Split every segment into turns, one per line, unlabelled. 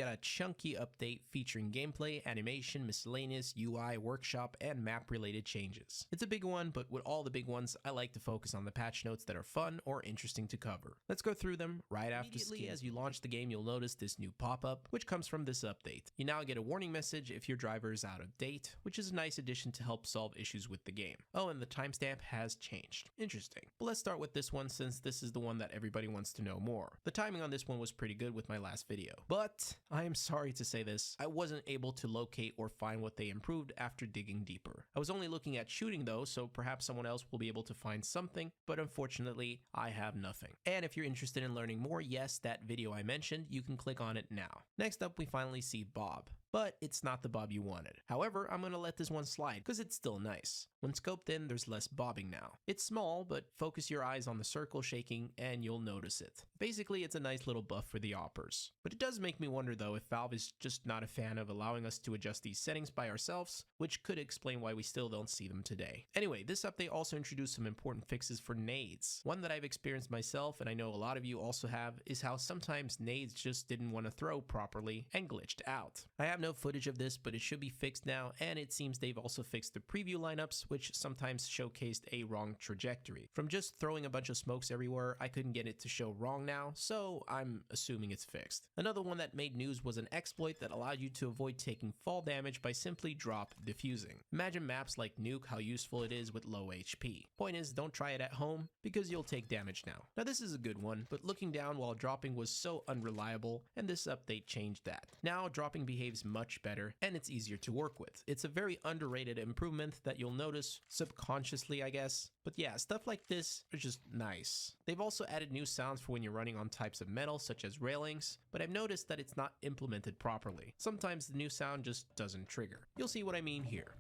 Got a chunky update featuring gameplay, animation, miscellaneous, UI, workshop, and map related changes. It's a big one, but with all the big ones, I like to focus on the patch notes that are fun or interesting to cover. Let's go through them right after. Immediately as you launch the game, you'll notice this new pop-up, which comes from this update. You now get a warning message if your driver is out of date, which is a nice addition to help solve issues with the game. Oh, and the timestamp has changed. Interesting. But let's start with this one since this is the one that everybody wants to know more. The timing on this one was pretty good with my last video, but I am sorry to say this, I wasn't able to locate or find what they improved after digging deeper. I was only looking at shooting though, so perhaps someone else will be able to find something, but unfortunately, I have nothing. And if you're interested in learning more, yes, that video I mentioned, you can click on it now. Next up, we finally see Bob. But it's not the bob you wanted. However, I'm going to let this one slide because it's still nice. When scoped in, there's less bobbing now. It's small, but focus your eyes on the circle shaking and you'll notice it. Basically, it's a nice little buff for the oppers. But it does make me wonder though if Valve is just not a fan of allowing us to adjust these settings by ourselves, which could explain why we still don't see them today. Anyway, this update also introduced some important fixes for nades. One that I've experienced myself, and I know a lot of you also have, is how sometimes nades just didn't want to throw properly and glitched out. I have no footage of this, but it should be fixed now, and it seems they've also fixed the preview lineups, which sometimes showcased a wrong trajectory. From just throwing a bunch of smokes everywhere, I couldn't get it to show wrong now, so I'm assuming it's fixed. Another one that made news was an exploit that allowed you to avoid taking fall damage by simply drop diffusing. Imagine maps like Nuke how useful it is with low HP. Point is, don't try it at home, because you'll take damage now. Now this is a good one, but looking down while dropping was so unreliable, and this update changed that. Now dropping behaves much better, and it's easier to work with. It's a very underrated improvement that you'll notice subconsciously, I guess. But yeah, stuff like this is just nice. They've also added new sounds for when you're running on types of metal, such as railings, but I've noticed that it's not implemented properly. Sometimes the new sound just doesn't trigger. You'll see what I mean here.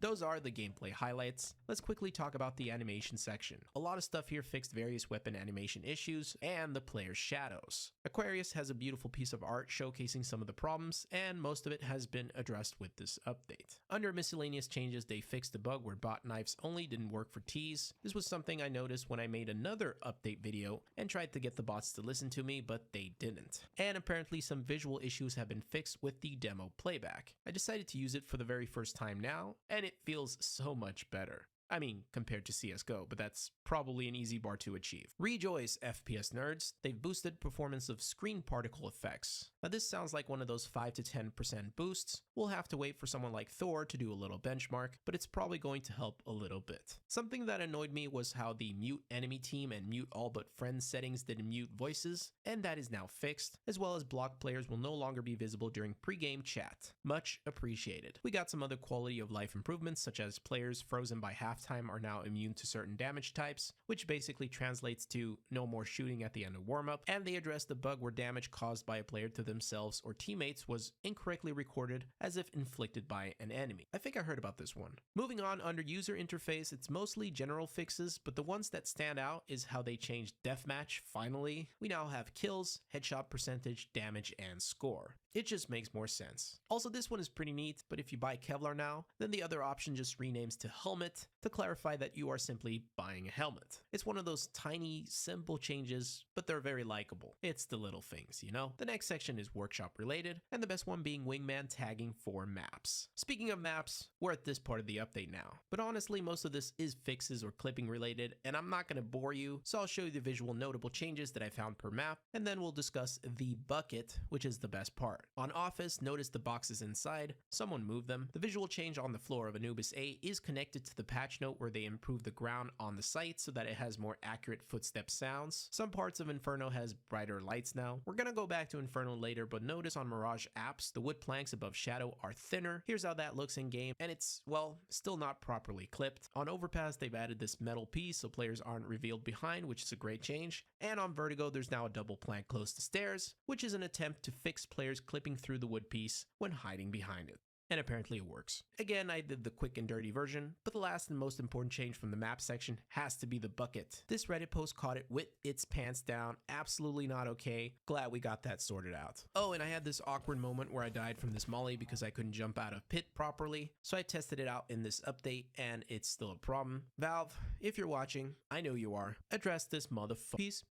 Those are the gameplay highlights. Let's quickly talk about the animation section. A lot of stuff here fixed various weapon animation issues and the player's shadows. Aquarius has a beautiful piece of art showcasing some of the problems, and most of it has been addressed with this update. Under miscellaneous changes, they fixed the bug where bot knives only didn't work for T's. This was something I noticed when I made another update video and tried to get the bots to listen to me, but they didn't. And apparently some visual issues have been fixed with the demo playback. I decided to use it for the very first time now, and it feels so much better. I mean, compared to CSGO, but that's probably an easy bar to achieve. Rejoice, FPS nerds. They've boosted performance of screen particle effects. Now this sounds like one of those 5 to 10% boosts. We'll have to wait for someone like Thor to do a little benchmark, but it's probably going to help a little bit. Something that annoyed me was how the mute enemy team and mute all but friends settings didn't mute voices, and that is now fixed, as well as block players will no longer be visible during pre-game chat. Much appreciated. We got some other quality of life improvements, such as players frozen by halftime are now immune to certain damage types, which basically translates to no more shooting at the end of warm-up, and they addressed the bug where damage caused by a player to themselves or teammates was incorrectly recorded as if inflicted by an enemy. I think I heard about this one. Moving on, under user interface, it's mostly general fixes, but the ones that stand out is how they changed deathmatch. Finally, we now have kills, headshot percentage, damage, and score. It just makes more sense. Also, this one is pretty neat, but if you buy Kevlar now, then the other option just renames to helmet to clarify that you are simply buying a helmet. It's one of those tiny, simple changes, but they're very likable. It's the little things, you know? The next section is workshop related, and the best one being wingman tagging for maps. Speaking of maps, we're at this part of the update now. But honestly, most of this is fixes or clipping related, and I'm not gonna bore you, so I'll show you the visual notable changes that I found per map, and then we'll discuss the bucket, which is the best part. On Office, notice the boxes inside. Someone moved them. The visual change on the floor of Anubis A is connected to the patch note where they improved the ground on the site so that it has more accurate footstep sounds. Some parts of Inferno has brighter lights now. We're gonna go back to Inferno later, but notice on Mirage apps, the wood planks above Shadow are thinner. Here's how that looks in game, and it's, well, still not properly clipped. On Overpass, they've added this metal piece so players aren't revealed behind, which is a great change. And on Vertigo, there's now a double plank close to stairs, which is an attempt to fix players clipping through the wood piece when hiding behind it. And apparently it works. Again, I did the quick and dirty version, but the last and most important change from the map section has to be the bucket. This Reddit post caught it with its pants down, absolutely not okay. Glad we got that sorted out. Oh, and I had this awkward moment where I died from this molly because I couldn't jump out of pit properly, so I tested it out in this update and it's still a problem. Valve, if you're watching, I know you are, address this motherfucker. Peace.